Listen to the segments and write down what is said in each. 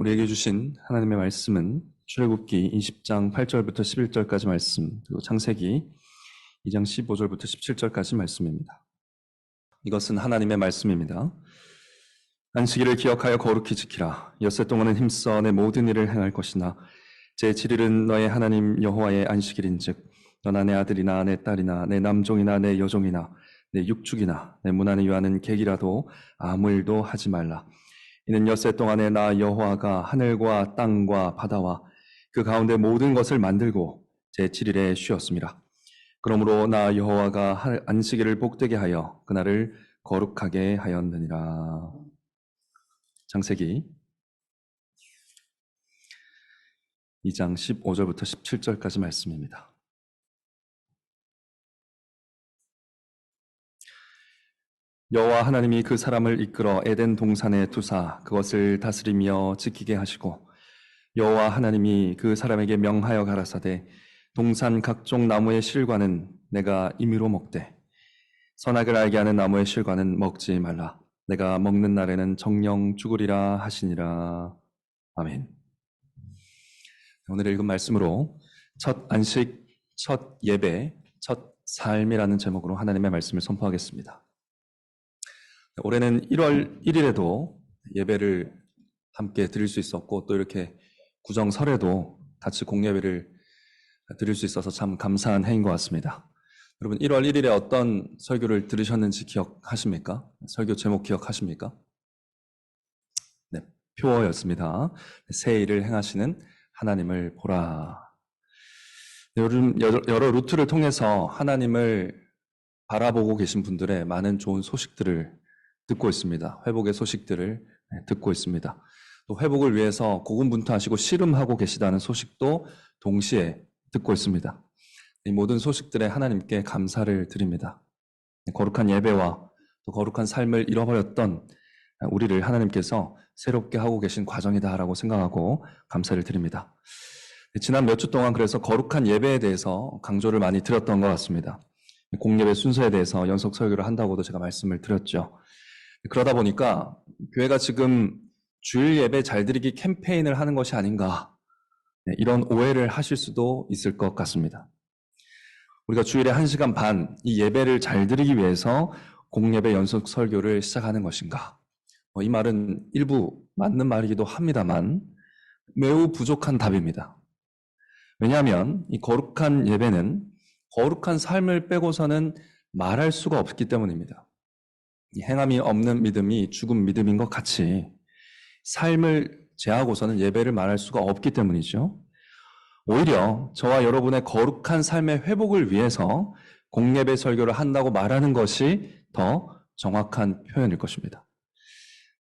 우리에게 주신 하나님의 말씀은 출애굽기 20장 8절부터 11절까지 말씀, 그리고 창세기 2장 15절부터 17절까지 말씀입니다. 이것은 하나님의 말씀입니다. 안식일을 기억하여 거룩히 지키라. 엿새 동안은 힘써 내 모든 일을 행할 것이나 제7일은 너의 하나님 여호와의 안식일인즉 너나 내 아들이나 내 딸이나 내 남종이나 내 여종이나 내 육축이나 내 문 안에 유하는 객이라도 아무 일도 하지 말라. 이는 엿새 동안에 나 여호와가 하늘과 땅과 바다와 그 가운데 모든 것을 만들고 제7일에 쉬었음이라. 그러므로 나 여호와가 안식일을 복되게 하여 그날을 거룩하게 하였느니라. 창세기 2장 15절부터 17절까지 말씀입니다. 여호와 하나님이 그 사람을 이끌어 에덴 동산에 두사 그것을 다스리며 지키게 하시고 여호와 하나님이 그 사람에게 명하여 가라사대 동산 각종 나무의 실과는 내가 임의로 먹되 선악을 알게 하는 나무의 실과는 먹지 말라. 내가 먹는 날에는 정령 죽으리라 하시니라. 아멘. 오늘 읽은 말씀으로 첫 안식, 첫 예배, 첫 삶이라는 제목으로 하나님의 말씀을 선포하겠습니다. 올해는 1월 1일에도 예배를 함께 드릴 수 있었고 또 이렇게 구정설에도 같이 공예배를 드릴 수 있어서 참 감사한 해인 것 같습니다. 여러분 1월 1일에 어떤 설교를 들으셨는지 기억하십니까? 설교 제목 기억하십니까? 네, 표어였습니다. 새 일을 행하시는 하나님을 보라. 요즘 여러 루트를 통해서 하나님을 바라보고 계신 분들의 많은 좋은 소식들을 듣고 있습니다. 회복의 소식들을 듣고 있습니다. 또 회복을 위해서 고군분투하시고 씨름하고 계시다는 소식도 동시에 듣고 있습니다. 이 모든 소식들에 하나님께 감사를 드립니다. 거룩한 예배와 또 거룩한 삶을 잃어버렸던 우리를 하나님께서 새롭게 하고 계신 과정이다라고 생각하고 감사를 드립니다. 지난 몇 주 동안 그래서 거룩한 예배에 대해서 강조를 많이 드렸던 것 같습니다. 공예배 순서에 대해서 연속 설교를 한다고도 제가 말씀을 드렸죠. 그러다 보니까 교회가 지금 주일 예배 잘 드리기 캠페인을 하는 것이 아닌가, 이런 오해를 하실 수도 있을 것 같습니다. 우리가 주일에 1시간 반 이 예배를 잘 드리기 위해서 공예배 연속 설교를 시작하는 것인가? 이 말은 일부 맞는 말이기도 합니다만 매우 부족한 답입니다. 왜냐하면 이 거룩한 예배는 거룩한 삶을 빼고서는 말할 수가 없기 때문입니다. 행함이 없는 믿음이 죽은 믿음인 것 같이 삶을 제하고서는 예배를 말할 수가 없기 때문이죠. 오히려 저와 여러분의 거룩한 삶의 회복을 위해서 공예배 설교를 한다고 말하는 것이 더 정확한 표현일 것입니다.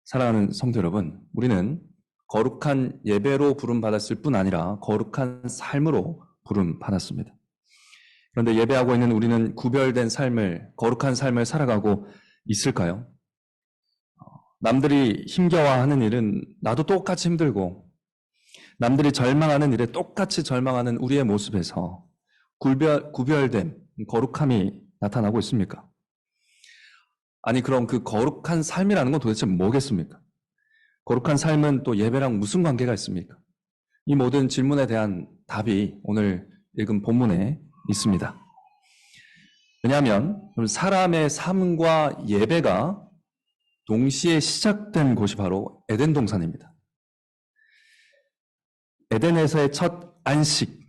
사랑하는 성도 여러분, 우리는 거룩한 예배로 부름받았을 뿐 아니라 거룩한 삶으로 부름받았습니다. 그런데 예배하고 있는 우리는 구별된 삶을, 거룩한 삶을 살아가고 있을까요? 남들이 힘겨워하는 일은 나도 똑같이 힘들고 남들이 절망하는 일에 똑같이 절망하는 우리의 모습에서 구별된 거룩함이 나타나고 있습니까? 아니 그럼 그 거룩한 삶이라는 건 도대체 뭐겠습니까? 거룩한 삶은 또 예배랑 무슨 관계가 있습니까? 이 모든 질문에 대한 답이 오늘 읽은 본문에 있습니다. 왜냐하면 사람의 삶과 예배가 동시에 시작된 곳이 바로 에덴 동산입니다. 에덴에서의 첫 안식,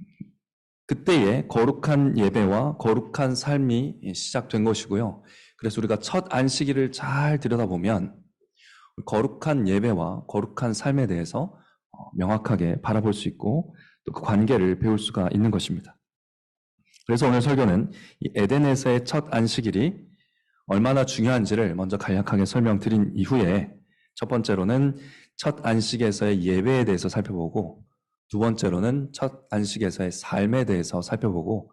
그때의 거룩한 예배와 거룩한 삶이 시작된 것이고요. 그래서 우리가 첫 안식일을 잘 들여다보면 거룩한 예배와 거룩한 삶에 대해서 명확하게 바라볼 수 있고 또 그 관계를 배울 수가 있는 것입니다. 그래서 오늘 설교는 이 에덴에서의 첫 안식일이 얼마나 중요한지를 먼저 간략하게 설명드린 이후에 첫 번째로는 첫 안식에서의 예배에 대해서 살펴보고 두 번째로는 첫 안식에서의 삶에 대해서 살펴보고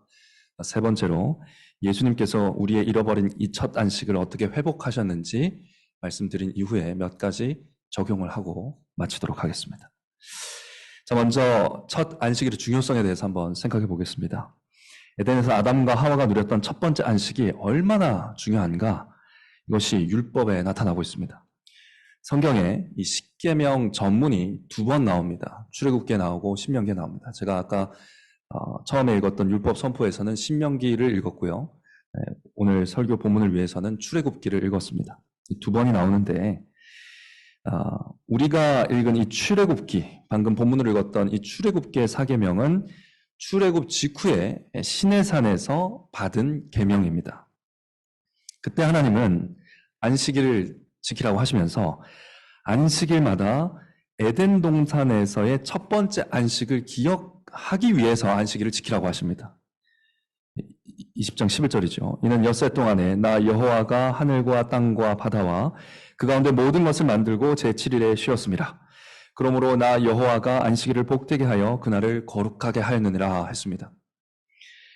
세 번째로 예수님께서 우리의 잃어버린 이 첫 안식을 어떻게 회복하셨는지 말씀드린 이후에 몇 가지 적용을 하고 마치도록 하겠습니다. 자, 먼저 첫 안식일의 중요성에 대해서 한번 생각해 보겠습니다. 에덴에서 아담과 하와가 누렸던 첫 번째 안식이 얼마나 중요한가? 이것이 율법에 나타나고 있습니다. 성경에 이 십계명 전문이 2번 나옵니다. 출애굽기에 나오고 신명기에 나옵니다. 제가 아까 처음에 읽었던 율법 선포에서는 신명기를 읽었고요. 오늘 설교 본문을 위해서는 출애굽기를 읽었습니다. 2번이 나오는데 우리가 읽은 이 출애굽기, 방금 본문을 읽었던 이 출애굽기의 4계명은 출애굽 직후에 시내산에서 받은 계명입니다. 그때 하나님은 안식일을 지키라고 하시면서 안식일마다 에덴 동산에서의 첫 번째 안식을 기억하기 위해서 안식일을 지키라고 하십니다. 20장 11절이죠. 이는 엿새 동안에 나 여호와가 하늘과 땅과 바다와 그 가운데 모든 것을 만들고 제7일에 쉬었습니다. 그러므로 나 여호와가 안식일을 복되게 하여 그날을 거룩하게 하였느니라 했습니다.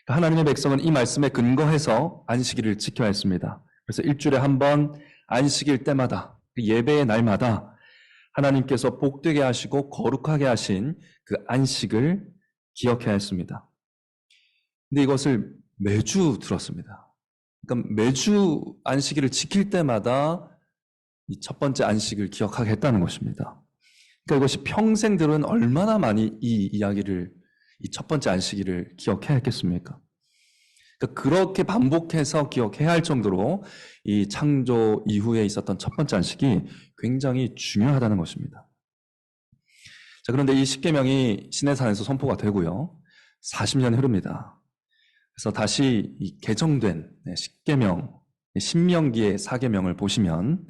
하나님의 백성은 이 말씀에 근거해서 안식일을 지켜야 했습니다. 그래서 일주일에 한 번 안식일 때마다 예배의 날마다 하나님께서 복되게 하시고 거룩하게 하신 그 안식을 기억해야 했습니다. 근데 이것을 매주 들었습니다. 그러니까 매주 안식일을 지킬 때마다 이 첫 번째 안식을 기억하게 했다는 것입니다. 그러니까 이것이 평생 들은 얼마나 많이 이 이야기를, 이 첫 번째 안식일을 기억해야 했겠습니까? 그러니까 그렇게 반복해서 기억해야 할 정도로 이 창조 이후에 있었던 첫 번째 안식이 굉장히 중요하다는 것입니다. 자, 그런데 이 십계명이 시내산에서 선포가 되고요. 40년이 흐릅니다. 그래서 다시 이 개정된 십계명, 신명기의 4계명을 보시면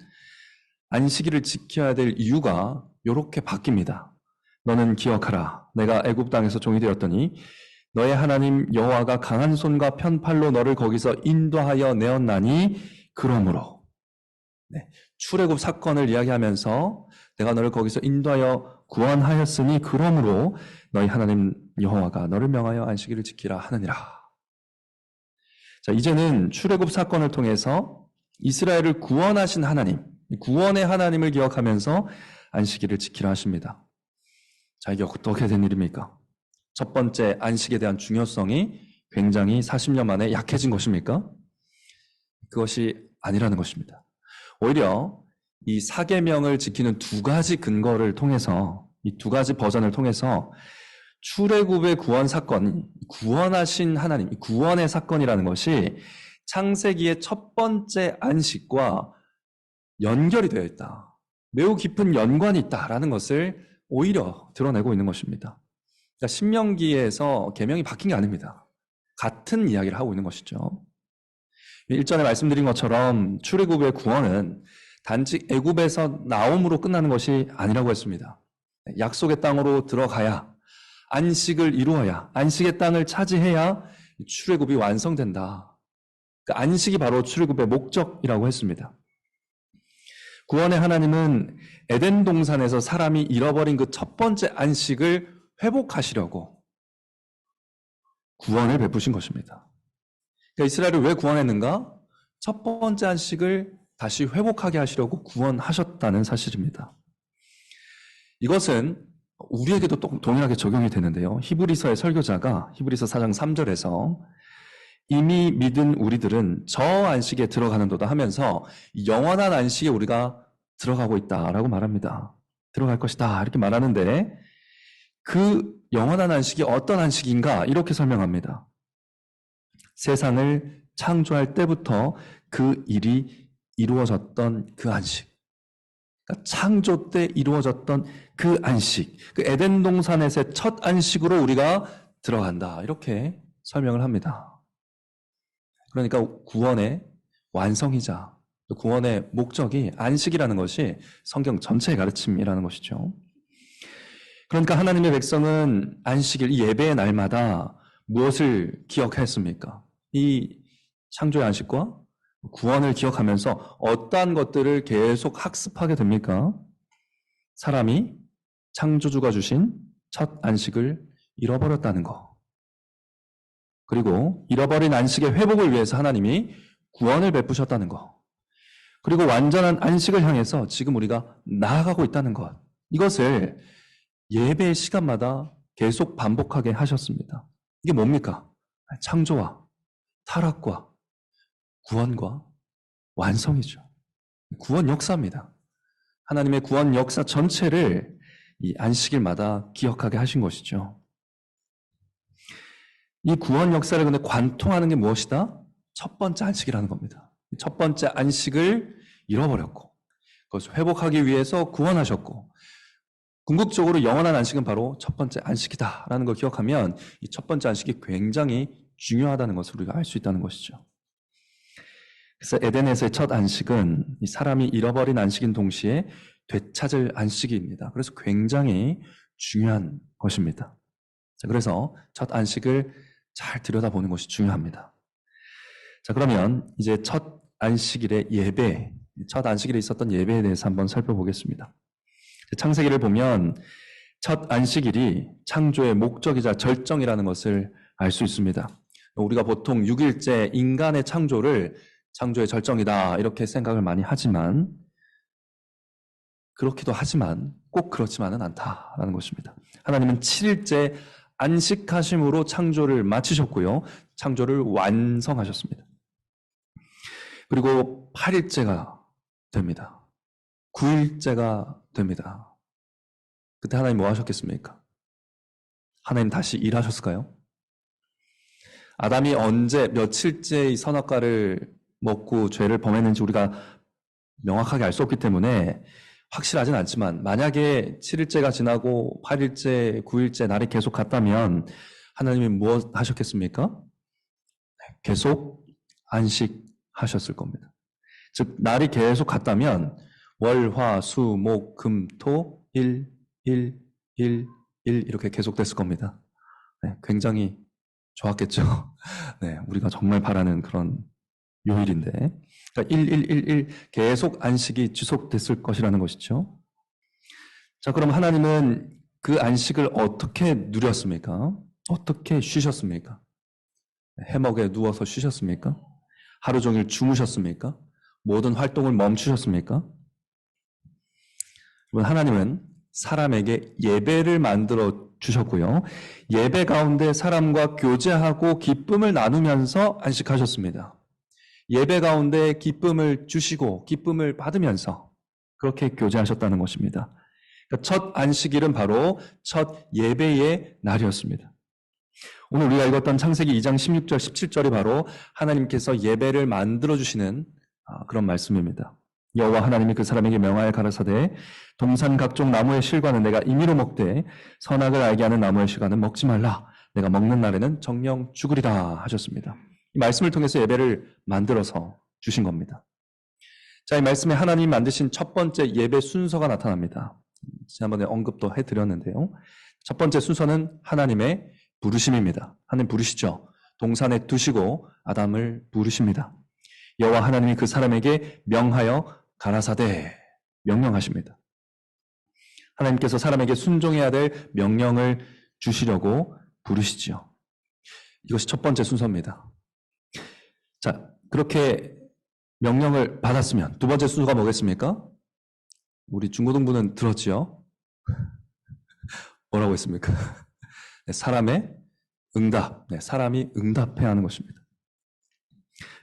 안식일을 지켜야 될 이유가 이렇게 바뀝니다. 너는 기억하라. 내가 애굽 땅에서 종이 되었더니 너의 하나님 여호와가 강한 손과 편팔로 너를 거기서 인도하여 내었나니 그러므로. 출애굽 사건을 이야기하면서 내가 너를 거기서 인도하여 구원하였으니 그러므로 너희 하나님 여호와가 너를 명하여 안식일을 지키라 하느니라. 자, 이제는 출애굽 사건을 통해서 이스라엘을 구원하신 하나님, 구원의 하나님을 기억하면서 안식일을 지키라 하십니다. 자, 이게 어떻게 된 일입니까? 첫 번째 안식에 대한 중요성이 굉장히 40년 만에 약해진 것입니까? 그것이 아니라는 것입니다. 오히려 이 4계명을 지키는 2가지 근거를 통해서, 이 2가지 버전을 통해서 출애굽의 구원 사건, 구원하신 하나님, 구원의 사건이라는 것이 창세기의 첫 번째 안식과 연결이 되어 있다. 매우 깊은 연관이 있다라는 것을 오히려 드러내고 있는 것입니다. 그러니까 신명기에서 계명이 바뀐 게 아닙니다. 같은 이야기를 하고 있는 것이죠. 일전에 말씀드린 것처럼 출애굽의 구원은 단지 애굽에서 나옴으로 끝나는 것이 아니라고 했습니다. 약속의 땅으로 들어가야, 안식을 이루어야, 안식의 땅을 차지해야 출애굽이 완성된다. 그 안식이 바로 출애굽의 목적이라고 했습니다. 구원의 하나님은 에덴 동산에서 사람이 잃어버린 그 첫 번째 안식을 회복하시려고 구원을 베푸신 것입니다. 그러니까 이스라엘을 왜 구원했는가? 첫 번째 안식을 다시 회복하게 하시려고 구원하셨다는 사실입니다. 이것은 우리에게도 동일하게 적용이 되는데요. 히브리서의 설교자가 히브리서 4장 3절에서 이미 믿은 우리들은 저 안식에 들어가는도다 하면서 영원한 안식에 우리가 들어가고 있다라고 말합니다. 들어갈 것이다 이렇게 말하는데 그 영원한 안식이 어떤 안식인가 이렇게 설명합니다. 세상을 창조할 때부터 그 일이 이루어졌던 그 안식. 그러니까 창조 때 이루어졌던 그 안식. 그 에덴 동산에서의 첫 안식으로 우리가 들어간다. 이렇게 설명을 합니다. 그러니까 구원의 완성이자 구원의 목적이 안식이라는 것이 성경 전체의 가르침이라는 것이죠. 그러니까 하나님의 백성은 안식일, 이 예배의 날마다 무엇을 기억했습니까? 이 창조의 안식과 구원을 기억하면서 어떠한 것들을 계속 학습하게 됩니까? 사람이 창조주가 주신 첫 안식을 잃어버렸다는 것. 그리고 잃어버린 안식의 회복을 위해서 하나님이 구원을 베푸셨다는 것. 그리고 완전한 안식을 향해서 지금 우리가 나아가고 있다는 것. 이것을 예배의 시간마다 계속 반복하게 하셨습니다. 이게 뭡니까? 창조와 타락과 구원과 완성이죠. 구원 역사입니다. 하나님의 구원 역사 전체를 이 안식일마다 기억하게 하신 것이죠. 이 구원 역사를 근데 관통하는 게 무엇이다? 첫 번째 안식이라는 겁니다. 첫 번째 안식을 잃어버렸고 그것을 회복하기 위해서 구원하셨고 궁극적으로 영원한 안식은 바로 첫 번째 안식이다라는 걸 기억하면 이 첫 번째 안식이 굉장히 중요하다는 것을 우리가 알 수 있다는 것이죠. 그래서 에덴에서의 첫 안식은 이 사람이 잃어버린 안식인 동시에 되찾을 안식입니다. 그래서 굉장히 중요한 것입니다. 자, 그래서 첫 안식을 잘 들여다보는 것이 중요합니다. 자, 그러면 이제 첫 안식일의 예배, 첫 안식일에 있었던 예배에 대해서 한번 살펴보겠습니다. 창세기를 보면 첫 안식일이 창조의 목적이자 절정이라는 것을 알 수 있습니다. 우리가 보통 6일째 인간의 창조를 창조의 절정이다 이렇게 생각을 많이 하지만 그렇기도 하지만 꼭 그렇지만은 않다라는 것입니다. 하나님은 7일째 안식하심으로 창조를 마치셨고요. 창조를 완성하셨습니다. 그리고 8일째가 됩니다. 9일째가 됩니다. 그때 하나님 뭐 하셨겠습니까? 하나님 다시 일하셨을까요? 아담이 언제 며칠째 이 선악과를 먹고 죄를 범했는지 우리가 명확하게 알 수 없기 때문에 확실하진 않지만 만약에 7일째가 지나고 8일째, 9일째 날이 계속 갔다면 하나님이 무엇 하셨겠습니까? 계속 안식하셨을 겁니다. 즉 날이 계속 갔다면 월, 화, 수, 목, 금, 토, 일 이렇게 계속됐을 겁니다. 네, 굉장히 좋았겠죠. 네, 우리가 정말 바라는 그런 요일인데 그러니까 1 계속 안식이 지속됐을 것이라는 것이죠. 자, 그럼 하나님은 그 안식을 어떻게 누렸습니까? 어떻게 쉬셨습니까? 해먹에 누워서 쉬셨습니까? 하루 종일 주무셨습니까? 모든 활동을 멈추셨습니까? 하나님은 사람에게 예배를 만들어 주셨고요. 예배 가운데 사람과 교제하고 기쁨을 나누면서 안식하셨습니다. 예배 가운데 기쁨을 주시고 기쁨을 받으면서 그렇게 교제하셨다는 것입니다. 그러니까 첫 안식일은 바로 첫 예배의 날이었습니다. 오늘 우리가 읽었던 창세기 2장 16절, 17절이 바로 하나님께서 예배를 만들어주시는 그런 말씀입니다. 여호와 하나님이 그 사람에게 명하여 가라사대 동산 각종 나무의 실과는 내가 임의로 먹되 선악을 알게 하는 나무의 실과는 먹지 말라. 내가 먹는 날에는 정령 죽으리라 하셨습니다. 이 말씀을 통해서 예배를 만들어서 주신 겁니다. 자, 이 말씀에 하나님이 만드신 첫 번째 예배 순서가 나타납니다. 지난번에 언급도 해드렸는데요. 첫 번째 순서는 하나님의 부르심입니다. 하나님 부르시죠. 동산에 두시고 아담을 부르십니다. 여호와 하나님이 그 사람에게 명하여 가라사대 명령하십니다. 하나님께서 사람에게 순종해야 될 명령을 주시려고 부르시지요. 이것이 첫 번째 순서입니다. 자, 그렇게 명령을 받았으면 두 번째 순서가 뭐겠습니까? 우리 중고등부는 들었지요? 뭐라고 했습니까? 네, 사람의 응답. 네, 사람이 응답해야 하는 것입니다.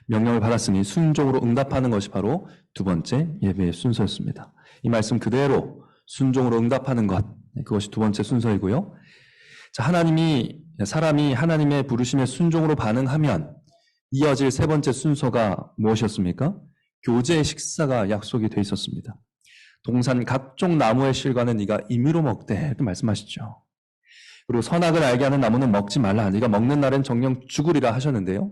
명령을 받았으니 순종으로 응답하는 것이 바로 두 번째 예배의 순서였습니다. 이 말씀 그대로 순종으로 응답하는 것, 그것이 두 번째 순서이고요. 자, 사람이 하나님의 부르심에 순종으로 반응하면 이어질 세 번째 순서가 무엇이었습니까? 교제의 식사가 약속이 돼 있었습니다. 동산 각종 나무의 실과는 네가 임의로 먹되 이렇게 말씀하시죠. 그리고 선악을 알게 하는 나무는 먹지 말라. 네가 먹는 날엔 정령 죽으리라 하셨는데요.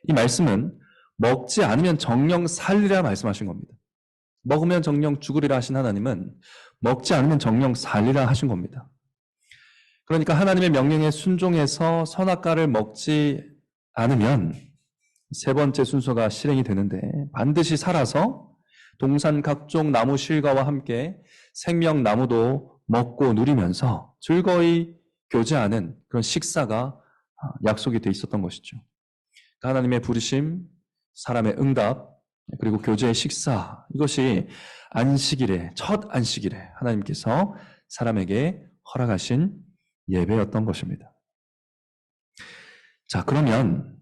이 말씀은 먹지 않으면 정령 살리라 말씀하신 겁니다. 먹으면 정령 죽으리라 하신 하나님은 먹지 않으면 정령 살리라 하신 겁니다. 그러니까 하나님의 명령에 순종해서 선악과를 먹지 않으면 세 번째 순서가 실행이 되는데 반드시 살아서 동산 각종 나무 실과와 함께 생명나무도 먹고 누리면서 즐거이 교제하는 그런 식사가 약속이 돼 있었던 것이죠. 하나님의 부르심, 사람의 응답, 그리고 교제의 식사, 이것이 안식일에, 첫 안식일에 하나님께서 사람에게 허락하신 예배였던 것입니다. 자, 그러면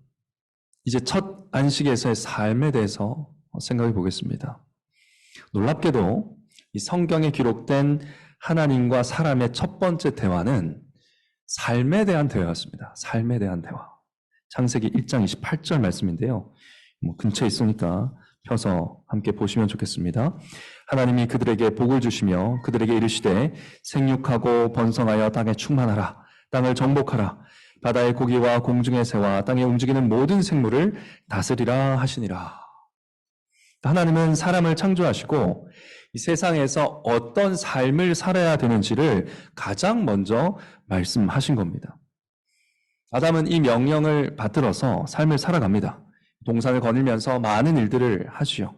이제 첫 안식에서의 삶에 대해서 생각해 보겠습니다. 놀랍게도 이 성경에 기록된 하나님과 사람의 첫 번째 대화는 삶에 대한 대화였습니다. 삶에 대한 대화. 창세기 1장 28절 말씀인데요. 근처에 있으니까 펴서 함께 보시면 좋겠습니다. 하나님이 그들에게 복을 주시며 그들에게 이르시되 생육하고 번성하여 땅에 충만하라. 땅을 정복하라. 바다의 고기와 공중의 새와 땅에 움직이는 모든 생물을 다스리라 하시니라. 하나님은 사람을 창조하시고 이 세상에서 어떤 삶을 살아야 되는지를 가장 먼저 말씀하신 겁니다. 아담은 이 명령을 받들어서 삶을 살아갑니다. 동산을 거닐면서 많은 일들을 하지요.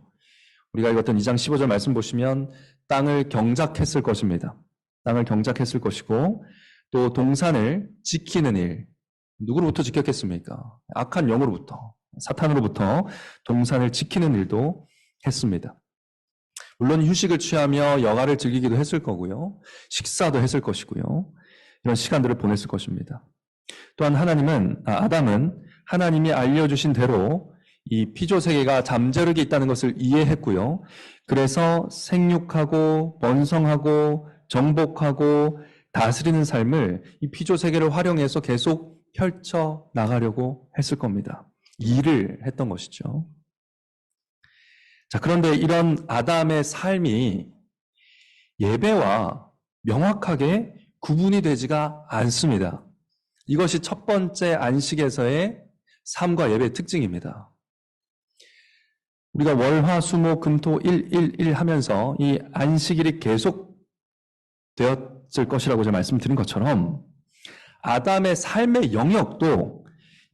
우리가 읽었던 2장 15절 말씀 보시면 땅을 경작했을 것입니다. 땅을 경작했을 것이고 또 동산을 지키는 일, 누구로부터 지켰겠습니까? 악한 영으로부터, 사탄으로부터 동산을 지키는 일도 했습니다. 물론 휴식을 취하며 여가를 즐기기도 했을 거고요. 식사도 했을 것이고요. 이런 시간들을 보냈을 것입니다. 또한 아담은 하나님이 알려주신 대로 이 피조세계가 잠재력이 있다는 것을 이해했고요. 그래서 생육하고 번성하고 정복하고 다스리는 삶을 이 피조세계를 활용해서 계속 펼쳐 나가려고 했을 겁니다. 일을 했던 것이죠. 자, 그런데 이런 아담의 삶이 예배와 명확하게 구분이 되지가 않습니다. 이것이 첫 번째 안식에서의 삶과 예배의 특징입니다. 우리가 월, 화, 수, 목, 금, 토, 일, 일, 일 하면서 이 안식일이 계속 되었을 것이라고 제가 말씀드린 것처럼 아담의 삶의 영역도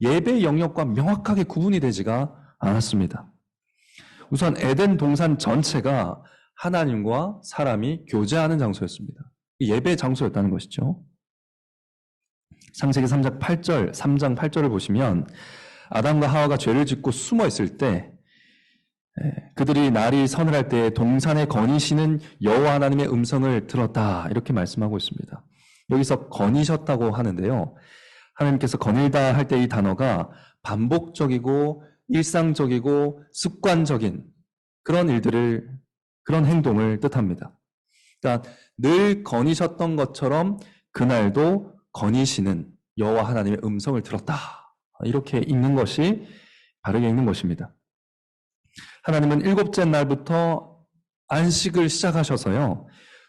예배의 영역과 명확하게 구분이 되지가 않았습니다. 우선 에덴 동산 전체가 하나님과 사람이 교제하는 장소였습니다. 예배의 장소였다는 것이죠. 창세기 3장 8절을 보시면 아담과 하와가 죄를 짓고 숨어 있을 때 그들이 날이 서늘할 때 동산에 거니시는 여호와 하나님의 음성을 들었다 이렇게 말씀하고 있습니다. 여기서 거니셨다고 하는데요. 하나님께서 거닐다 할 때 이 단어가 반복적이고 일상적이고 습관적인 그런 행동을 뜻합니다. 그러니까 늘 거니셨던 것처럼 그날도 거니시는 여호와 하나님의 음성을 들었다. 이렇게 읽는 것이 바르게 읽는 것입니다. 하나님은 7째 날부터 안식을 시작하셔서요.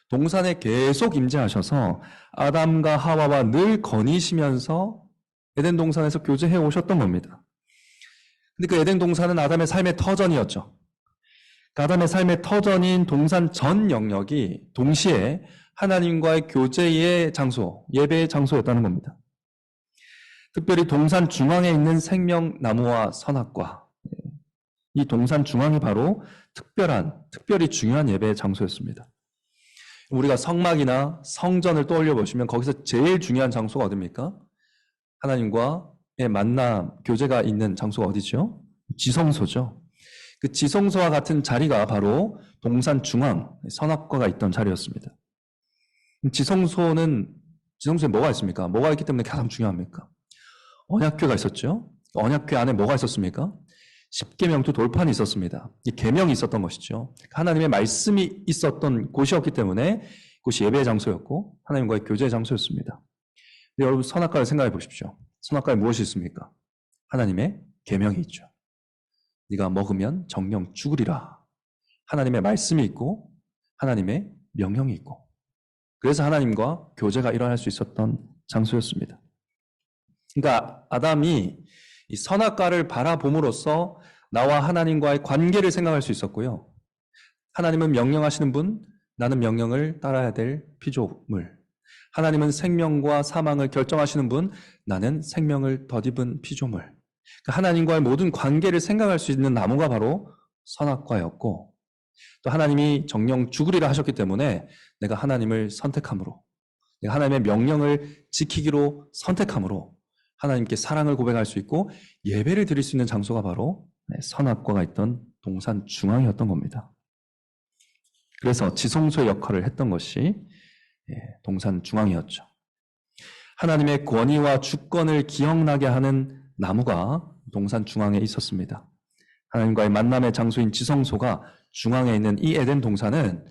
동산에 계속 임재하셔서 아담과 하와와 늘 거니시면서 에덴 동산에서 교제해 오셨던 겁니다. 근데 그 에덴 동산은 아담의 삶의 터전이었죠. 그 아담의 삶의 터전인 동산 전 영역이 동시에 하나님과의 교제의 장소, 예배의 장소였다는 겁니다. 특별히 동산 중앙에 있는 생명나무와 선악과, 이 동산 중앙이 바로 특별히 중요한 예배의 장소였습니다. 우리가 성막이나 성전을 떠올려 보시면 거기서 제일 중요한 장소가 어디입니까? 하나님과의 만남, 교제가 있는 장소가 어디죠? 지성소죠. 그 지성소와 같은 자리가 바로 동산 중앙, 선악과가 있던 자리였습니다. 지성소에 뭐가 있습니까? 뭐가 있기 때문에 가장 중요합니까? 언약궤가 있었죠. 언약궤 안에 뭐가 있었습니까? 십계명도 돌판이 있었습니다. 이 계명이 있었던 것이죠. 하나님의 말씀이 있었던 곳이었기 때문에 그곳이 예배의 장소였고 하나님과의 교제의 장소였습니다. 여러분 선악과를 생각해 보십시오. 선악과에 무엇이 있습니까? 하나님의 계명이 있죠. 네가 먹으면 정령 죽으리라. 하나님의 말씀이 있고 하나님의 명령이 있고 그래서 하나님과 교제가 일어날 수 있었던 장소였습니다. 그러니까 아담이 이 선악과를 바라봄으로써 나와 하나님과의 관계를 생각할 수 있었고요. 하나님은 명령하시는 분, 나는 명령을 따라야 될 피조물. 하나님은 생명과 사망을 결정하시는 분, 나는 생명을 덧입은 피조물. 그러니까 하나님과의 모든 관계를 생각할 수 있는 나무가 바로 선악과였고 또 하나님이 정령 죽으리라 하셨기 때문에 내가 하나님을 선택함으로 내가 하나님의 명령을 지키기로 선택함으로 하나님께 사랑을 고백할 수 있고 예배를 드릴 수 있는 장소가 바로 선악과가 있던 동산 중앙이었던 겁니다. 그래서 지성소의 역할을 했던 것이 동산 중앙이었죠. 하나님의 권위와 주권을 기억나게 하는 나무가 동산 중앙에 있었습니다. 하나님과의 만남의 장소인 지성소가 중앙에 있는 이 에덴 동산은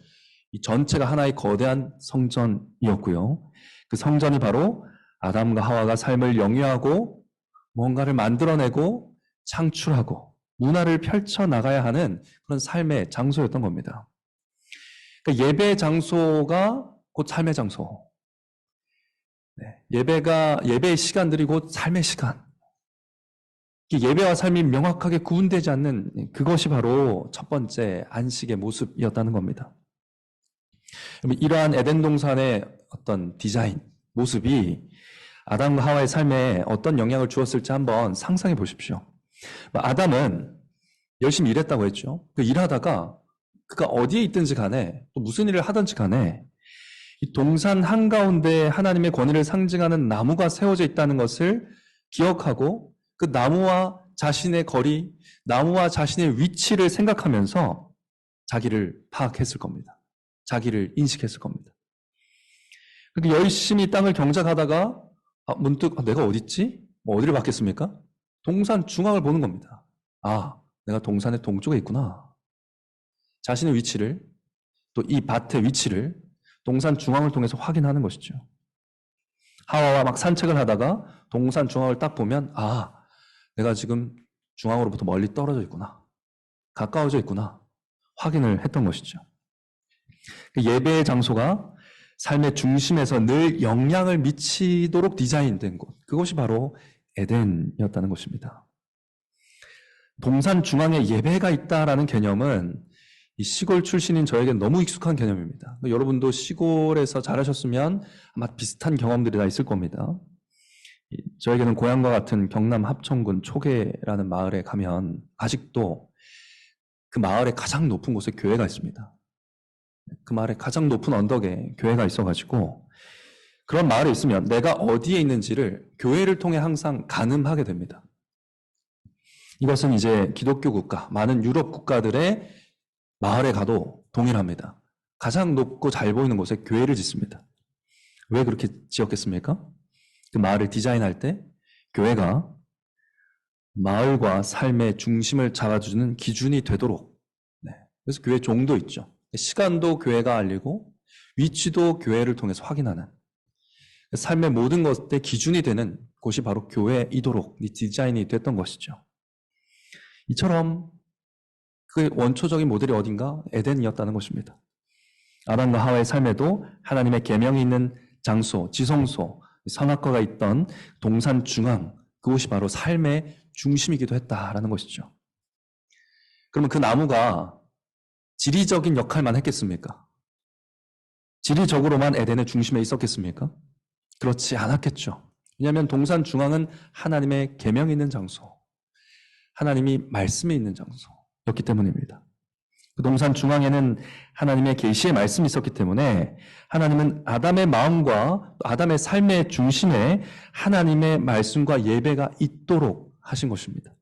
이 전체가 하나의 거대한 성전이었고요. 그 성전이 바로 아담과 하와가 삶을 영위하고 뭔가를 만들어내고 창출하고 문화를 펼쳐나가야 하는 그런 삶의 장소였던 겁니다. 그러니까 예배 장소가 곧 삶의 장소. 예배의 시간들이 곧 삶의 시간. 예배와 삶이 명확하게 구분되지 않는 그것이 바로 첫 번째 안식의 모습이었다는 겁니다. 이러한 에덴 동산의 어떤 디자인, 모습이 아담과 하와의 삶에 어떤 영향을 주었을지 한번 상상해 보십시오. 아담은 열심히 일했다고 했죠. 그 일하다가 그가 어디에 있든지 간에 또 무슨 일을 하든지 간에 이 동산 한가운데 하나님의 권위를 상징하는 나무가 세워져 있다는 것을 기억하고 그 나무와 자신의 거리, 나무와 자신의 위치를 생각하면서 자기를 파악했을 겁니다. 자기를 인식했을 겁니다. 그렇게 열심히 땅을 경작하다가 문득 내가 어디 있지? 어디를 봤겠습니까? 동산 중앙을 보는 겁니다. 내가 동산의 동쪽에 있구나. 자신의 위치를, 또 이 밭의 위치를 동산 중앙을 통해서 확인하는 것이죠. 하와와 막 산책을 하다가 동산 중앙을 딱 보면 내가 지금 중앙으로부터 멀리 떨어져 있구나. 가까워져 있구나. 확인을 했던 것이죠. 예배의 장소가 삶의 중심에서 늘 영향을 미치도록 디자인된 곳. 그것이 바로 에덴이었다는 것입니다. 동산 중앙에 예배가 있다라는 개념은 이 시골 출신인 저에게 너무 익숙한 개념입니다. 여러분도 시골에서 자라셨으면 아마 비슷한 경험들이 다 있을 겁니다. 저에게는 고향과 같은 경남 합천군 초계라는 마을에 가면 아직도 그 마을의 가장 높은 곳에 교회가 있습니다. 그 마을의 가장 높은 언덕에 교회가 있어가지고 그런 마을에 있으면 내가 어디에 있는지를 교회를 통해 항상 가늠하게 됩니다. 이것은 이제 기독교 국가, 많은 유럽 국가들의 마을에 가도 동일합니다. 가장 높고 잘 보이는 곳에 교회를 짓습니다. 왜 그렇게 지었겠습니까? 그 마을을 디자인할 때 교회가 마을과 삶의 중심을 잡아주는 기준이 되도록. 그래서 교회 종도 있죠. 시간도 교회가 알리고 위치도 교회를 통해서 확인하는 삶의 모든 것의 기준이 되는 곳이 바로 교회이도록 디자인이 됐던 것이죠. 이처럼 그 원초적인 모델이 어딘가? 에덴이었다는 것입니다. 아담과 하와의 삶에도 하나님의 계명이 있는 장소, 지성소, 선악과가 있던 동산 중앙, 그곳이 바로 삶의 중심이기도 했다라는 것이죠. 그러면 그 나무가 지리적인 역할만 했겠습니까? 지리적으로만 에덴의 중심에 있었겠습니까? 그렇지 않았겠죠. 왜냐하면 동산 중앙은 하나님의 계명이 있는 장소, 하나님이 말씀이 있는 장소였기 때문입니다. 그 동산 중앙에는 하나님의 계시의 말씀이 있었기 때문에 하나님은 아담의 마음과 아담의 삶의 중심에 하나님의 말씀과 예배가 있도록 하신 것입니다.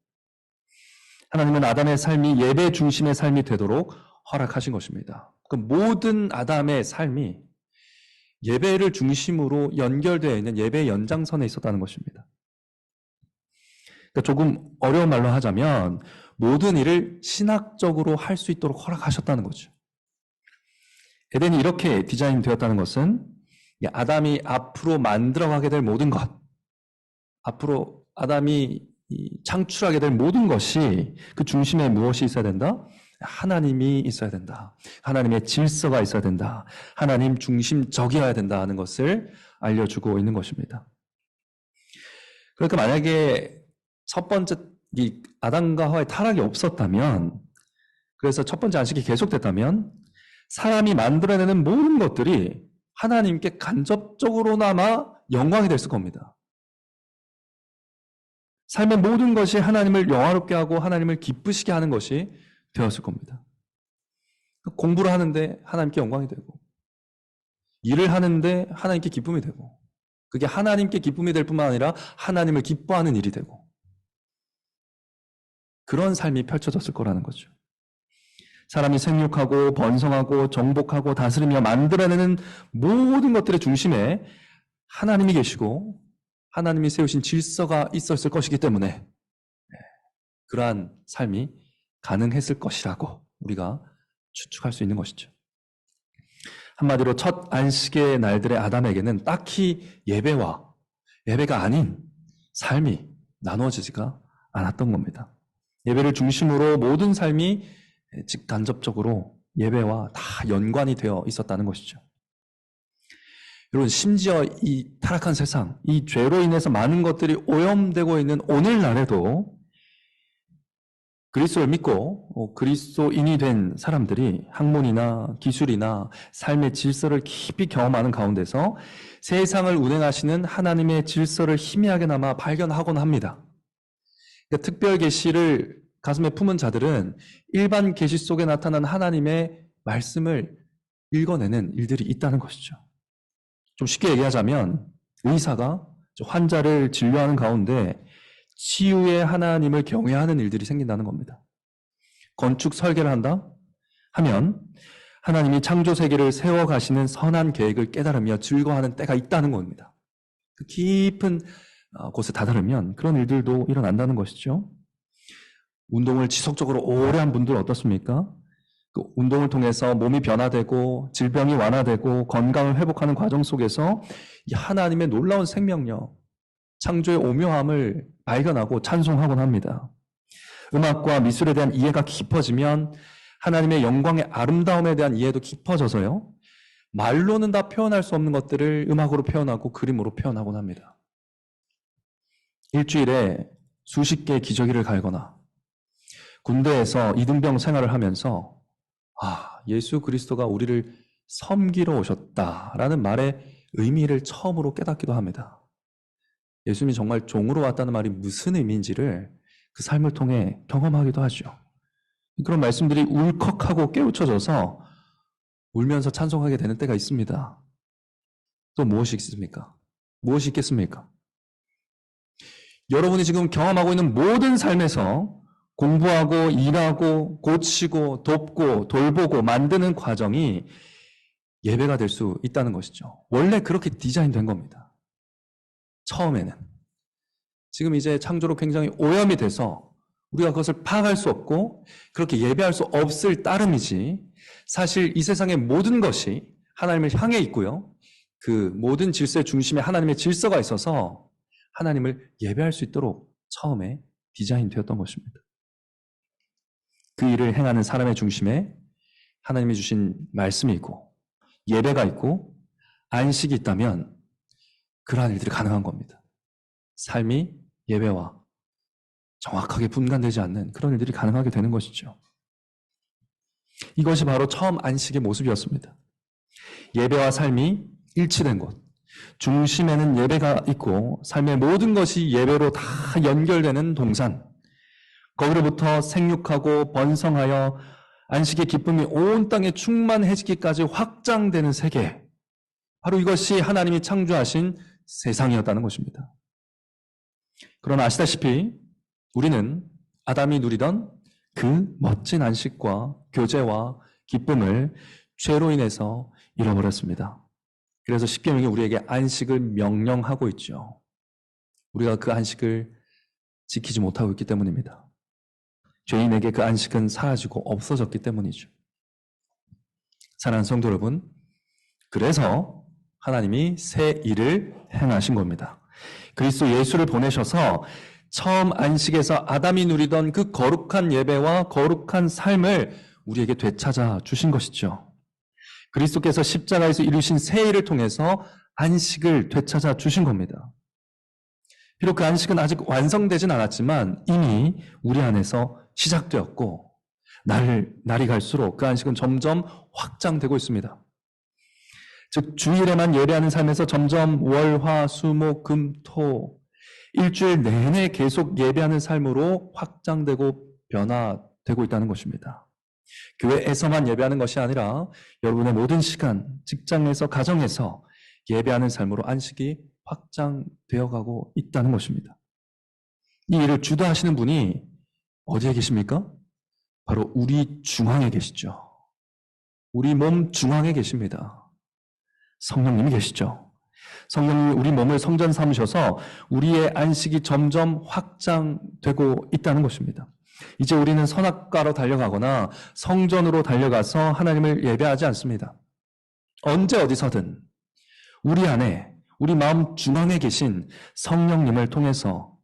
하나님은 아담의 삶이 예배 중심의 삶이 되도록 허락하신 것입니다. 그 모든 아담의 삶이 예배를 중심으로 연결되어 있는 예배의 연장선에 있었다는 것입니다. 그러니까 조금 어려운 말로 하자면 모든 일을 신학적으로 할 수 있도록 허락하셨다는 거죠. 에덴이 이렇게 디자인되었다는 것은 아담이 앞으로 만들어가게 될 모든 것, 앞으로 아담이 창출하게 될 모든 것이 그 중심에 무엇이 있어야 된다? 하나님이 있어야 된다. 하나님의 질서가 있어야 된다. 하나님 중심적이어야 된다 하는 것을 알려주고 있는 것입니다. 그러니까 만약에 첫 번째 이 아담과 하와의 타락이 없었다면, 그래서 첫 번째 안식이 계속됐다면 사람이 만들어내는 모든 것들이 하나님께 간접적으로나마 영광이 됐을 겁니다. 삶의 모든 것이 하나님을 영화롭게 하고 하나님을 기쁘시게 하는 것이 되었을 겁니다. 공부를 하는데 하나님께 영광이 되고, 일을 하는데 하나님께 기쁨이 되고, 그게 하나님께 기쁨이 될 뿐만 아니라 하나님을 기뻐하는 일이 되고, 그런 삶이 펼쳐졌을 거라는 거죠. 사람이 생육하고 번성하고 정복하고 다스리며 만들어내는 모든 것들의 중심에 하나님이 계시고 하나님이 세우신 질서가 있었을 것이기 때문에 그러한 삶이 가능했을 것이라고 우리가 추측할 수 있는 것이죠. 한마디로 첫 안식의 날들의 아담에게는 딱히 예배가 아닌 삶이 나누어지지가 않았던 겁니다. 예배를 중심으로 모든 삶이 직간접적으로 예배와 다 연관이 되어 있었다는 것이죠. 여러분, 심지어 이 타락한 세상, 이 죄로 인해서 많은 것들이 오염되고 있는 오늘날에도 그리스도를 믿고 그리스도인이 된 사람들이 학문이나 기술이나 삶의 질서를 깊이 경험하는 가운데서 세상을 운행하시는 하나님의 질서를 희미하게나마 발견하곤 합니다. 그러니까 특별 계시를 가슴에 품은 자들은 일반 계시 속에 나타난 하나님의 말씀을 읽어내는 일들이 있다는 것이죠. 좀 쉽게 얘기하자면 의사가 환자를 진료하는 가운데 치유의 하나님을 경외하는 일들이 생긴다는 겁니다. 건축 설계를 한다 하면 하나님이 창조 세계를 세워가시는 선한 계획을 깨달으며 즐거워하는 때가 있다는 겁니다. 그 깊은 곳에 다다르면 그런 일들도 일어난다는 것이죠. 운동을 지속적으로 오래 한 분들 어떻습니까? 그 운동을 통해서 몸이 변화되고 질병이 완화되고 건강을 회복하는 과정 속에서 이 하나님의 놀라운 생명력, 창조의 오묘함을 발견하고 찬송하곤 합니다. 음악과 미술에 대한 이해가 깊어지면 하나님의 영광의 아름다움에 대한 이해도 깊어져서요. 말로는 다 표현할 수 없는 것들을 음악으로 표현하고 그림으로 표현하곤 합니다. 일주일에 수십 개의 기저귀를 갈거나 군대에서 이등병 생활을 하면서 예수 그리스도가 우리를 섬기러 오셨다라는 말의 의미를 처음으로 깨닫기도 합니다. 예수님이 정말 종으로 왔다는 말이 무슨 의미인지를 그 삶을 통해 경험하기도 하죠. 그런 말씀들이 울컥하고 깨우쳐져서 울면서 찬송하게 되는 때가 있습니다. 또 무엇이 있습니까? 무엇이 있겠습니까? 여러분이 지금 경험하고 있는 모든 삶에서 공부하고 일하고 고치고 돕고 돌보고 만드는 과정이 예배가 될 수 있다는 것이죠. 원래 그렇게 디자인된 겁니다. 처음에는. 지금 이제 창조로 굉장히 오염이 돼서 우리가 그것을 파악할 수 없고 그렇게 예배할 수 없을 따름이지, 사실 이 세상의 모든 것이 하나님을 향해 있고요. 그 모든 질서의 중심에 하나님의 질서가 있어서 하나님을 예배할 수 있도록 처음에 디자인되었던 것입니다. 그 일을 행하는 사람의 중심에 하나님이 주신 말씀이 있고 예배가 있고 안식이 있다면 그러한 일들이 가능한 겁니다. 삶이 예배와 정확하게 분간되지 않는 그런 일들이 가능하게 되는 것이죠. 이것이 바로 처음 안식의 모습이었습니다. 예배와 삶이 일치된 곳, 중심에는 예배가 있고 삶의 모든 것이 예배로 다 연결되는 동산, 거기로부터 생육하고 번성하여 안식의 기쁨이 온 땅에 충만해지기까지 확장되는 세계, 바로 이것이 하나님이 창조하신 세상이었다는 것입니다. 그러나 아시다시피 우리는 아담이 누리던 그 멋진 안식과 교제와 기쁨을 죄로 인해서 잃어버렸습니다. 그래서 십계명이 우리에게 안식을 명령하고 있죠. 우리가 그 안식을 지키지 못하고 있기 때문입니다. 죄인에게 그 안식은 사라지고 없어졌기 때문이죠. 사랑하는 성도 여러분, 그래서 하나님이 새 일을 행하신 겁니다. 그리스도 예수를 보내셔서 처음 안식에서 아담이 누리던 그 거룩한 예배와 거룩한 삶을 우리에게 되찾아 주신 것이죠. 그리스도께서 십자가에서 이루신 새 일을 통해서 안식을 되찾아 주신 겁니다. 비록 그 안식은 아직 완성되진 않았지만 이미 우리 안에서 시작되었고 날이 갈수록 그 안식은 점점 확장되고 있습니다. 즉 주일에만 예배하는 삶에서 점점 월, 화, 수, 목, 금, 토 일주일 내내 계속 예배하는 삶으로 확장되고 변화되고 있다는 것입니다. 교회에서만 예배하는 것이 아니라 여러분의 모든 시간, 직장에서, 가정에서 예배하는 삶으로 안식이 확장되어가고 있다는 것입니다. 이 일을 주도하시는 분이 어디에 계십니까? 바로 우리 중앙에 계시죠. 우리 몸 중앙에 계십니다. 성령님이 계시죠. 성령님이 우리 몸을 성전 삼으셔서 우리의 안식이 점점 확장되고 있다는 것입니다. 이제 우리는 선악과로 달려가거나 성전으로 달려가서 하나님을 예배하지 않습니다. 언제 어디서든 우리 안에, 우리 마음 중앙에 계신 성령님을 통해서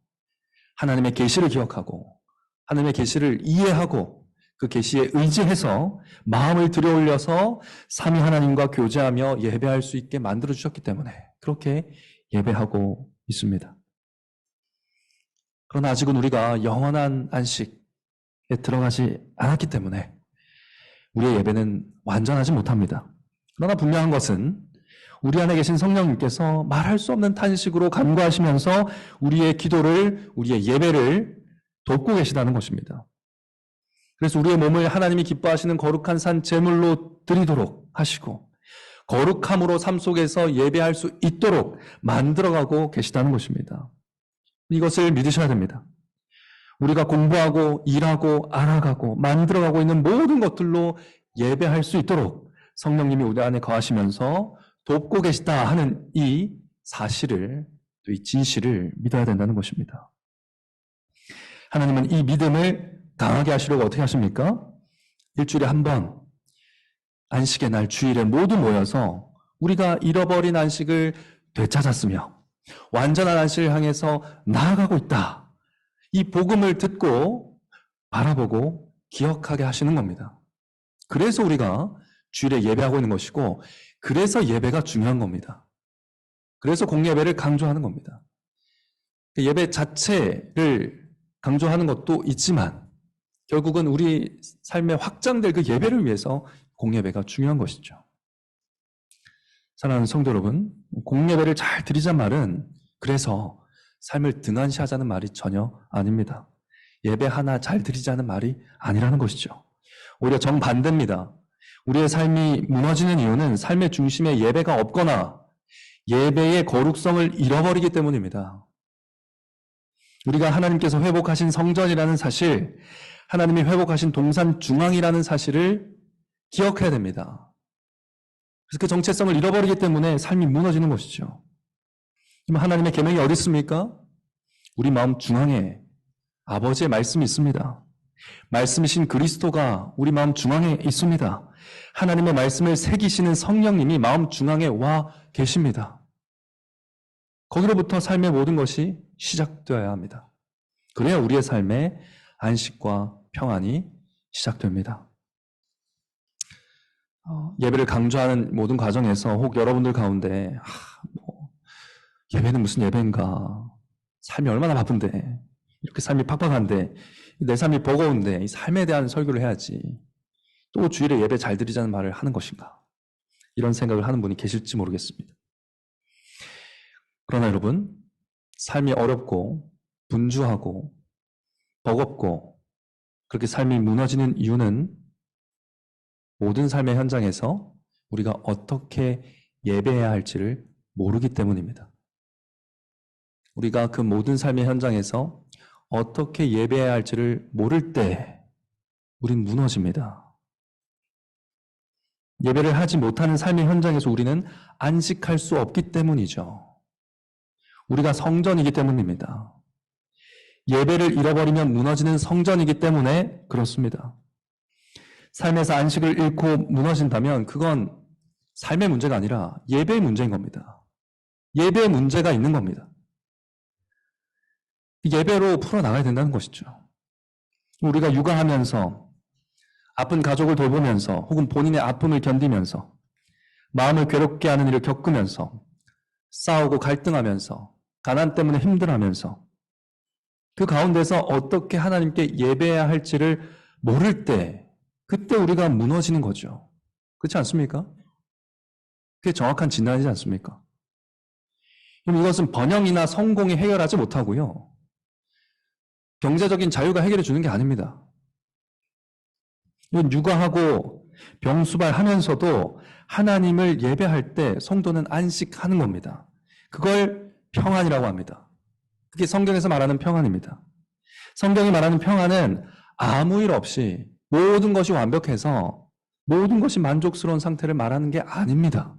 하나님의 계시를 기억하고 하나님의 계시를 이해하고 그 계시에 의지해서 마음을 들여올려서 삼위 하나님과 교제하며 예배할 수 있게 만들어 주셨기 때문에 그렇게 예배하고 있습니다. 그러나 아직은 우리가 영원한 안식에 들어가지 않았기 때문에 우리의 예배는 완전하지 못합니다. 그러나 분명한 것은 우리 안에 계신 성령님께서 말할 수 없는 탄식으로 간구하시면서 우리의 기도를, 우리의 예배를 돕고 계시다는 것입니다. 그래서 우리의 몸을 하나님이 기뻐하시는 거룩한 산 제물로 드리도록 하시고 거룩함으로 삶 속에서 예배할 수 있도록 만들어가고 계시다는 것입니다. 이것을 믿으셔야 됩니다. 우리가 공부하고 일하고 알아가고 만들어가고 있는 모든 것들로 예배할 수 있도록 성령님이 우리 안에 거하시면서 돕고 계시다 하는 이 사실을, 또 이 진실을 믿어야 된다는 것입니다. 하나님은 이 믿음을 강하게 하시려고 어떻게 하십니까? 일주일에 한 번 안식의 날 주일에 모두 모여서 우리가 잃어버린 안식을 되찾았으며 완전한 안식을 향해서 나아가고 있다. 이 복음을 듣고 바라보고 기억하게 하시는 겁니다. 그래서 우리가 주일에 예배하고 있는 것이고 그래서 예배가 중요한 겁니다. 그래서 공예배를 강조하는 겁니다. 예배 자체를 강조하는 것도 있지만 결국은 우리 삶에 확장될 그 예배를 위해서 공예배가 중요한 것이죠. 사랑하는 성도 여러분, 공예배를 잘 드리자는 말은 그래서 삶을 등한시하자는 말이 전혀 아닙니다. 예배 하나 잘 드리자는 말이 아니라는 것이죠. 오히려 정반대입니다. 우리의 삶이 무너지는 이유는 삶의 중심에 예배가 없거나 예배의 거룩성을 잃어버리기 때문입니다. 우리가 하나님께서 회복하신 성전이라는 사실, 하나님이 회복하신 동산 중앙이라는 사실을 기억해야 됩니다. 그래서 그 정체성을 잃어버리기 때문에 삶이 무너지는 것이죠. 그럼 하나님의 계명이 어디 있습니까? 우리 마음 중앙에 아버지의 말씀이 있습니다. 말씀이신 그리스도가 우리 마음 중앙에 있습니다. 하나님의 말씀을 새기시는 성령님이 마음 중앙에 와 계십니다. 거기로부터 삶의 모든 것이 시작되어야 합니다. 그래야 우리의 삶에 안식과 평안이 시작됩니다. 예배를 강조하는 모든 과정에서 혹 여러분들 가운데 예배는 무슨 예배인가, 삶이 얼마나 바쁜데, 이렇게 삶이 팍팍한데, 내 삶이 버거운데 이 삶에 대한 설교를 해야지 또 주일에 예배 잘 드리자는 말을 하는 것인가, 이런 생각을 하는 분이 계실지 모르겠습니다. 그러나 여러분, 삶이 어렵고 분주하고 버겁고 그렇게 삶이 무너지는 이유는 모든 삶의 현장에서 우리가 어떻게 예배해야 할지를 모르기 때문입니다. 우리가 그 모든 삶의 현장에서 어떻게 예배해야 할지를 모를 때 우린 무너집니다. 예배를 하지 못하는 삶의 현장에서 우리는 안식할 수 없기 때문이죠. 우리가 성전이기 때문입니다. 예배를 잃어버리면 무너지는 성전이기 때문에 그렇습니다. 삶에서 안식을 잃고 무너진다면 그건 삶의 문제가 아니라 예배의 문제인 겁니다. 예배의 문제가 있는 겁니다. 예배로 풀어나가야 된다는 것이죠. 우리가 육아하면서 아픈 가족을 돌보면서 혹은 본인의 아픔을 견디면서 마음을 괴롭게 하는 일을 겪으면서 싸우고 갈등하면서 가난 때문에 힘들어하면서 그 가운데서 어떻게 하나님께 예배해야 할지를 모를 때 그때 우리가 무너지는 거죠. 그렇지 않습니까? 그게 정확한 진단이지 않습니까? 그럼 이것은 번영이나 성공이 해결하지 못하고요. 경제적인 자유가 해결해 주는 게 아닙니다. 이건 육아하고 병수발하면서도 하나님을 예배할 때 성도는 안식하는 겁니다. 그걸 평안이라고 합니다. 그게 성경에서 말하는 평안입니다. 성경이 말하는 평안은 아무 일 없이 모든 것이 완벽해서 모든 것이 만족스러운 상태를 말하는 게 아닙니다.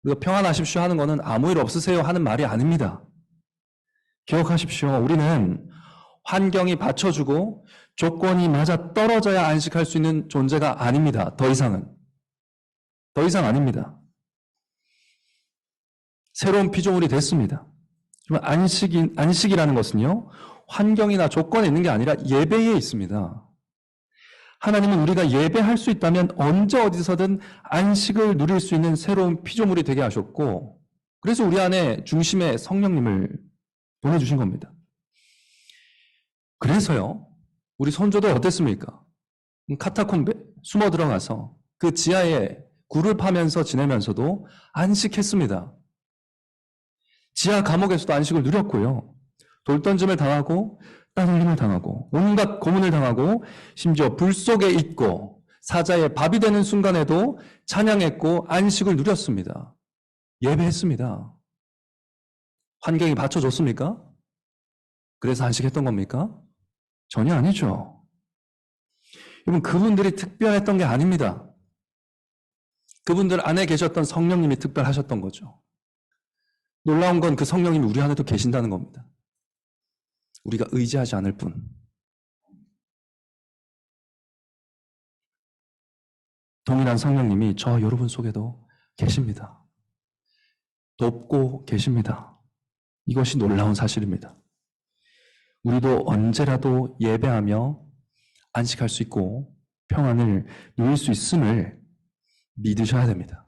우리가 평안하십시오 하는 것은 아무 일 없으세요 하는 말이 아닙니다. 기억하십시오. 우리는 환경이 받쳐주고 조건이 맞아 떨어져야 안식할 수 있는 존재가 아닙니다. 더 이상은. 더 이상 아닙니다. 새로운 피조물이 됐습니다. 안식이라는 것은요, 환경이나 조건에 있는 게 아니라 예배에 있습니다. 하나님은 우리가 예배할 수 있다면 언제 어디서든 안식을 누릴 수 있는 새로운 피조물이 되게 하셨고, 그래서 우리 안에 중심에 성령님을 보내주신 겁니다. 그래서요, 우리 선조들 어땠습니까? 카타콤베 숨어 들어가서 그 지하에 굴을 파면서 지내면서도 안식했습니다. 지하 감옥에서도 안식을 누렸고요. 돌던짐을 당하고 땀 흘림을 당하고 온갖 고문을 당하고 심지어 불 속에 있고 사자의 밥이 되는 순간에도 찬양했고 안식을 누렸습니다. 예배했습니다. 환경이 받쳐줬습니까? 그래서 안식했던 겁니까? 전혀 아니죠. 여러분, 그분들이 특별했던 게 아닙니다. 그분들 안에 계셨던 성령님이 특별하셨던 거죠. 놀라운 건 그 성령님이 우리 안에도 계신다는 겁니다. 우리가 의지하지 않을 뿐. 동일한 성령님이 저 여러분 속에도 계십니다. 돕고 계십니다. 이것이 놀라운 사실입니다. 우리도 언제라도 예배하며 안식할 수 있고 평안을 누릴 수 있음을 믿으셔야 됩니다.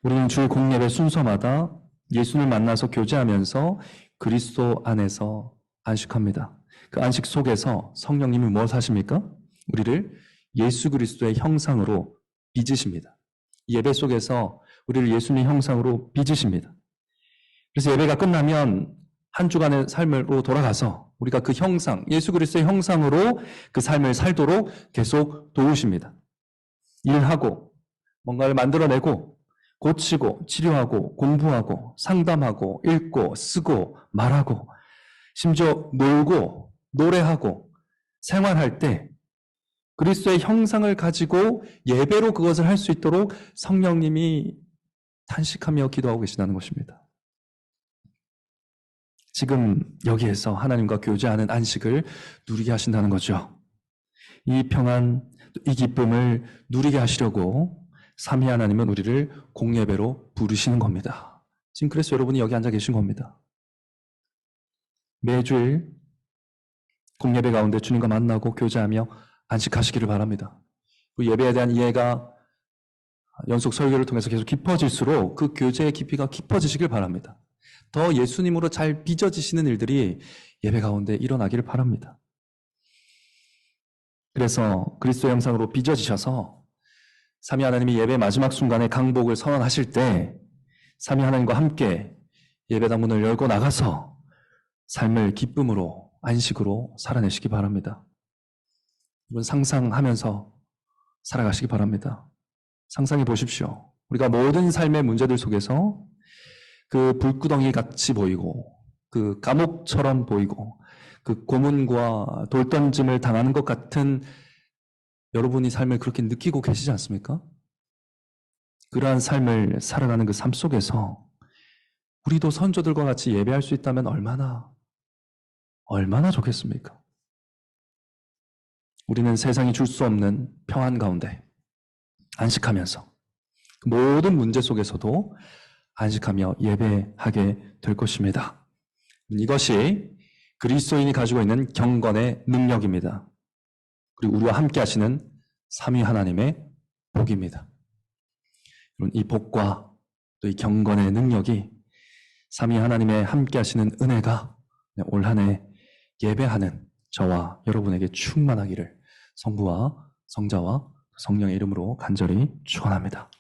우리는 주일 공예배 순서마다 예수를 만나서 교제하면서 그리스도 안에서 안식합니다. 그 안식 속에서 성령님이 무엇 하십니까? 우리를 예수 그리스도의 형상으로 빚으십니다. 예배 속에서 우리를 예수님의 형상으로 빚으십니다. 그래서 예배가 끝나면 한 주간의 삶으로 돌아가서 우리가 그 형상, 예수 그리스도의 형상으로 그 삶을 살도록 계속 도우십니다. 일하고 뭔가를 만들어내고 고치고 치료하고 공부하고 상담하고 읽고 쓰고 말하고 심지어 놀고 노래하고 생활할 때 그리스도의 형상을 가지고 예배로 그것을 할 수 있도록 성령님이 탄식하며 기도하고 계시다는 것입니다. 지금 여기에서 하나님과 교제하는 안식을 누리게 하신다는 거죠. 이 평안, 이 기쁨을 누리게 하시려고 삼위 하나님은 우리를 공예배로 부르시는 겁니다. 지금 그래서 여러분이 여기 앉아 계신 겁니다. 매주일 공예배 가운데 주님과 만나고 교제하며 안식하시기를 바랍니다. 그 예배에 대한 이해가 연속 설교를 통해서 계속 깊어질수록 그 교제의 깊이가 깊어지시길 바랍니다. 더 예수님으로 잘 빚어지시는 일들이 예배 가운데 일어나기를 바랍니다. 그래서 그리스도의 형상으로 빚어지셔서 삼위 하나님이 예배 마지막 순간에 강복을 선언하실 때 삼위 하나님과 함께 예배당 문을 열고 나가서 삶을 기쁨으로 안식으로 살아내시기 바랍니다. 이번 상상하면서 살아가시기 바랍니다. 상상해 보십시오. 우리가 모든 삶의 문제들 속에서 그 불구덩이 같이 보이고 그 감옥처럼 보이고 그 고문과 돌던짐을 당하는 것 같은 여러분이 삶을 그렇게 느끼고 계시지 않습니까? 그러한 삶을 살아가는 그 삶 속에서 우리도 선조들과 같이 예배할 수 있다면 얼마나 좋겠습니까? 우리는 세상이 줄 수 없는 평안 가운데 안식하면서 모든 문제 속에서도 안식하며 예배하게 될 것입니다. 이것이 그리스도인이 가지고 있는 경건의 능력입니다. 그리고 우리와 함께 하시는 삼위 하나님의 복입니다. 이 복과 또 이 경건의 능력이 삼위 하나님의 함께 하시는 은혜가 올 한 해 예배하는 저와 여러분에게 충만하기를 성부와 성자와 성령의 이름으로 간절히 축원합니다.